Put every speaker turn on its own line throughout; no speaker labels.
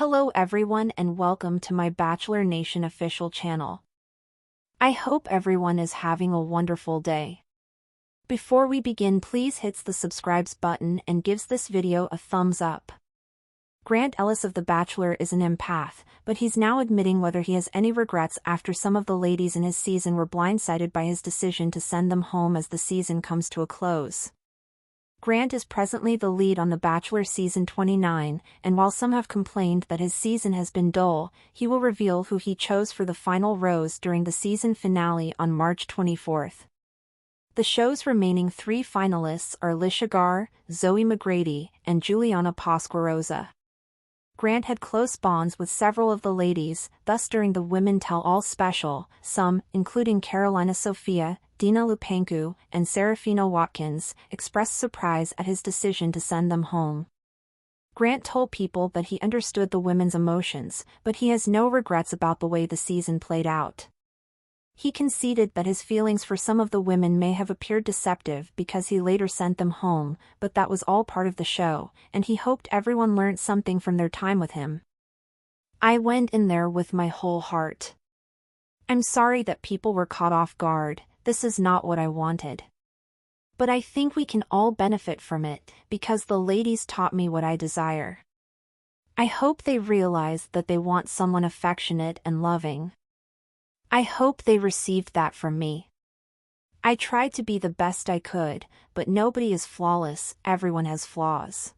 Hello everyone and welcome to my Bachelor Nation official channel. I hope everyone is having a wonderful day. Before we begin, please hit the subscribe button and gives this video a thumbs up. Grant Ellis of The Bachelor is an empath, but he's now admitting whether he has any regrets after some of the ladies in his season were blindsided by his decision to send them home as the season comes to a close. Grant is presently the lead on The Bachelor Season 29, and while some have complained that his season has been dull, he will reveal who he chose for the final rose during the season finale on March 24th. The show's remaining three finalists are Ellis, Zoe McGrady, and Juliana Pasquarosa. Grant had close bonds with several of the ladies, thus during the Women Tell All special, some, including Carolina Sofia, Dina Lupencu, and Serafina Watkins, expressed surprise at his decision to send them home. Grant told people that he understood the women's emotions, but he has no regrets about the way the season played out. He conceded that his feelings for some of the women may have appeared deceptive because he later sent them home, but that was all part of the show, and he hoped everyone learned something from their time with him. "I went in there with my whole heart. I'm sorry that people were caught off guard. This is not what I wanted. But I think we can all benefit from it, because the ladies taught me what I desire. I hope they realize that they want someone affectionate and loving. I hope they received that from me. I tried to be the best I could, but nobody is flawless, everyone has flaws.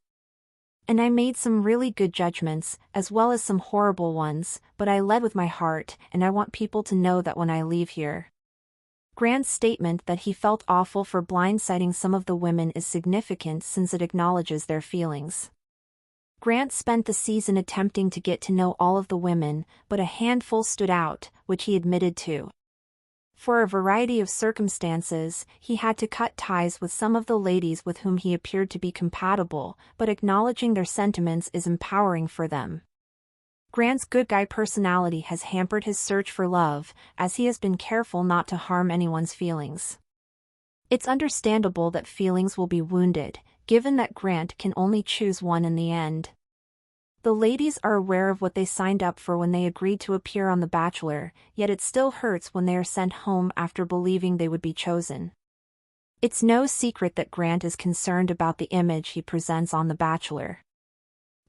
And I made some really good judgments, as well as some horrible ones, but I led with my heart, and I want people to know that when I leave here." Grant's statement that he felt awful for blindsiding some of the women is significant since it acknowledges their feelings. Grant spent the season attempting to get to know all of the women, but a handful stood out, which he admitted to. For a variety of circumstances, he had to cut ties with some of the ladies with whom he appeared to be compatible, but acknowledging their sentiments is empowering for them. Grant's good guy personality has hampered his search for love, as he has been careful not to harm anyone's feelings. It's understandable that feelings will be wounded, given that Grant can only choose one in the end. The ladies are aware of what they signed up for when they agreed to appear on The Bachelor, yet it still hurts when they are sent home after believing they would be chosen. It's no secret that Grant is concerned about the image he presents on The Bachelor.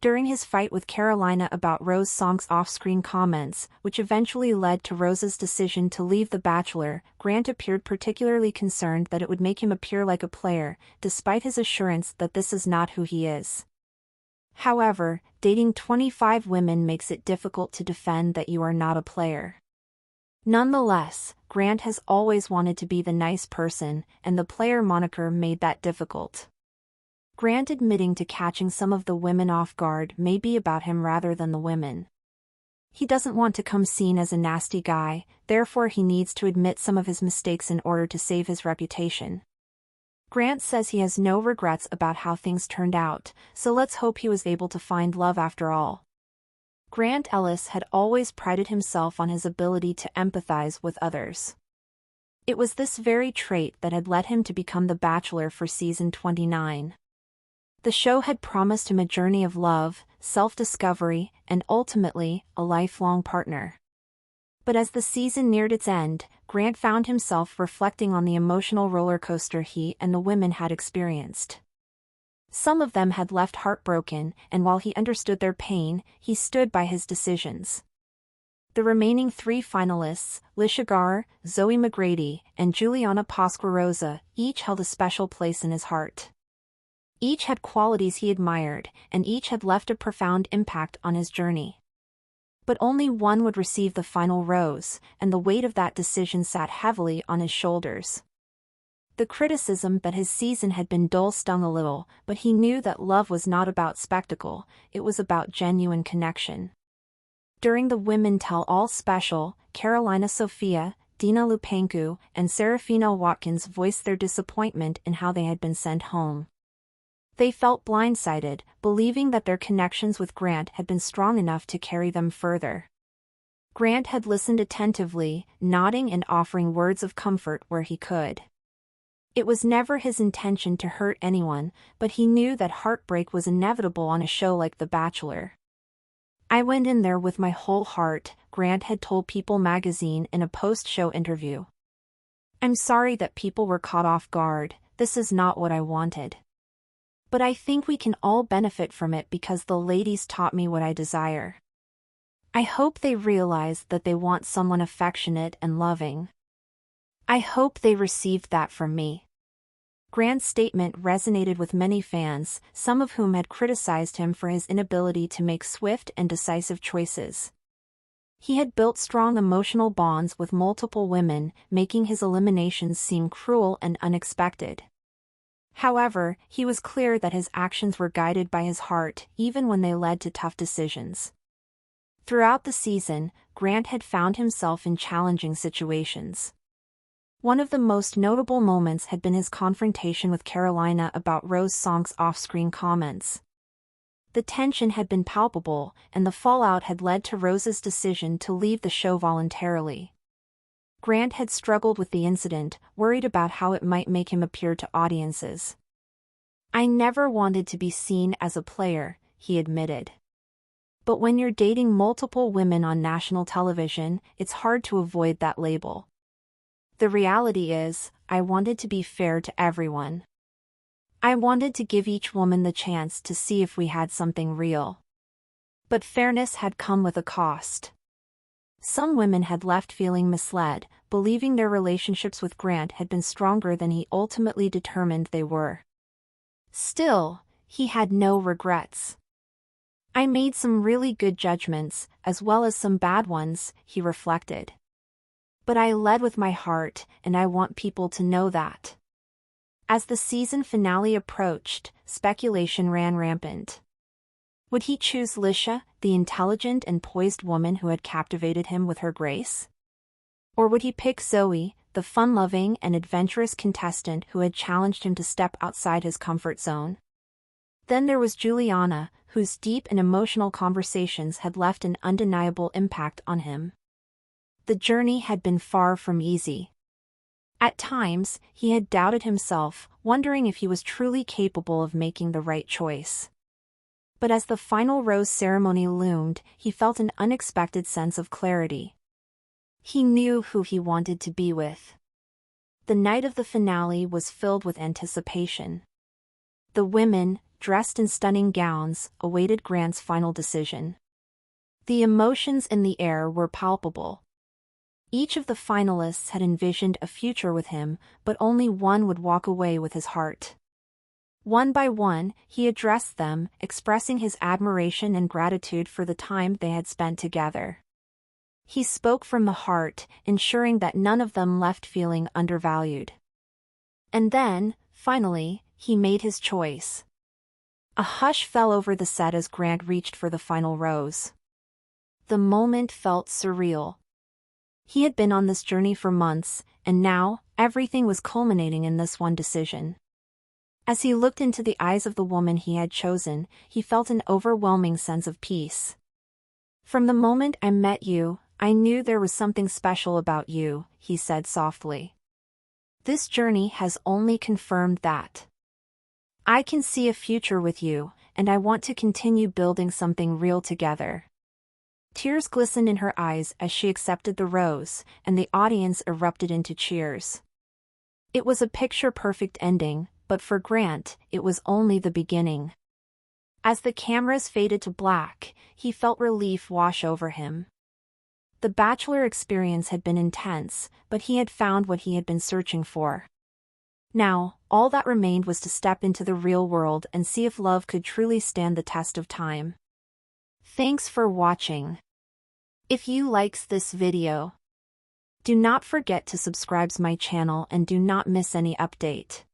During his fight with Carolina about Rose Song's off-screen comments, which eventually led to Rose's decision to leave The Bachelor, Grant appeared particularly concerned that it would make him appear like a player, despite his assurance that this is not who he is. However, dating 25 women makes it difficult to defend that you are not a player. Nonetheless, Grant has always wanted to be the nice person, and the player moniker made that difficult. Grant admitting to catching some of the women off guard may be about him rather than the women. He doesn't want to come seen as a nasty guy, therefore he needs to admit some of his mistakes in order to save his reputation. Grant says he has no regrets about how things turned out, so let's hope he was able to find love after all. Grant Ellis had always prided himself on his ability to empathize with others. It was this very trait that had led him to become the Bachelor for Season 29. The show had promised him a journey of love, self-discovery, and ultimately, a lifelong partner. But as the season neared its end, Grant found himself reflecting on the emotional roller coaster he and the women had experienced. Some of them had left heartbroken, and while he understood their pain, he stood by his decisions. The remaining three finalists, Ellis, Zoe McGrady, and Juliana Pasquarosa, each held a special place in his heart. Each had qualities he admired, and each had left a profound impact on his journey. But only one would receive the final rose, and the weight of that decision sat heavily on his shoulders. The criticism that his season had been dull stung a little, but he knew that love was not about spectacle, it was about genuine connection. During the Women Tell All special, Carolina Sofia, Dina Lupencu, and Serafina Watkins voiced their disappointment in how they had been sent home. They felt blindsided, believing that their connections with Grant had been strong enough to carry them further. Grant had listened attentively, nodding and offering words of comfort where he could. It was never his intention to hurt anyone, but he knew that heartbreak was inevitable on a show like The Bachelor. I went in there with my whole heart, Grant had told People magazine in a post-show interview. I'm sorry that people were caught off guard, this is not what I wanted. But I think we can all benefit from it because the ladies taught me what I desire. I hope they realize that they want someone affectionate and loving. I hope they received that from me. Grant's statement resonated with many fans, some of whom had criticized him for his inability to make swift and decisive choices. He had built strong emotional bonds with multiple women, making his eliminations seem cruel and unexpected. However, he was clear that his actions were guided by his heart, even when they led to tough decisions. Throughout the season, Grant had found himself in challenging situations. One of the most notable moments had been his confrontation with Carolina about Rose Song's off-screen comments. The tension had been palpable, and the fallout had led to Rose's decision to leave the show voluntarily. Grant had struggled with the incident, worried about how it might make him appear to audiences. I never wanted to be seen as a player, he admitted. But when you're dating multiple women on national television, it's hard to avoid that label. The reality is, I wanted to be fair to everyone. I wanted to give each woman the chance to see if we had something real. But fairness had come with a cost. Some women had left feeling misled, believing their relationships with Grant had been stronger than he ultimately determined they were. Still, he had no regrets. I made some really good judgments, as well as some bad ones, he reflected. But I led with my heart, and I want people to know that. As the season finale approached, speculation ran rampant. Would he choose Lisha, the intelligent and poised woman who had captivated him with her grace? Or would he pick Zoe, the fun-loving and adventurous contestant who had challenged him to step outside his comfort zone? Then there was Juliana, whose deep and emotional conversations had left an undeniable impact on him. The journey had been far from easy. At times, he had doubted himself, wondering if he was truly capable of making the right choice. But as the final rose ceremony loomed, he felt an unexpected sense of clarity. He knew who he wanted to be with. The night of the finale was filled with anticipation. The women, dressed in stunning gowns, awaited Grant's final decision. The emotions in the air were palpable. Each of the finalists had envisioned a future with him, but only one would walk away with his heart. One by one, he addressed them, expressing his admiration and gratitude for the time they had spent together. He spoke from the heart, ensuring that none of them left feeling undervalued. And then, finally, he made his choice. A hush fell over the set as Grant reached for the final rose. The moment felt surreal. He had been on this journey for months, and now, everything was culminating in this one decision. As he looked into the eyes of the woman he had chosen, he felt an overwhelming sense of peace. From the moment I met you, I knew there was something special about you, he said softly. This journey has only confirmed that. I can see a future with you, and I want to continue building something real together. Tears glistened in her eyes as she accepted the rose, and the audience erupted into cheers. It was a picture-perfect ending, but for Grant, it was only the beginning. As the cameras faded to black, he felt relief wash over him. The Bachelor experience had been intense, but he had found what he had been searching for. Now, all that remained was to step into the real world and see if love could truly stand the test of time. Thanks for watching. If you likes this video, do not forget to subscribe my channel and do not miss any update.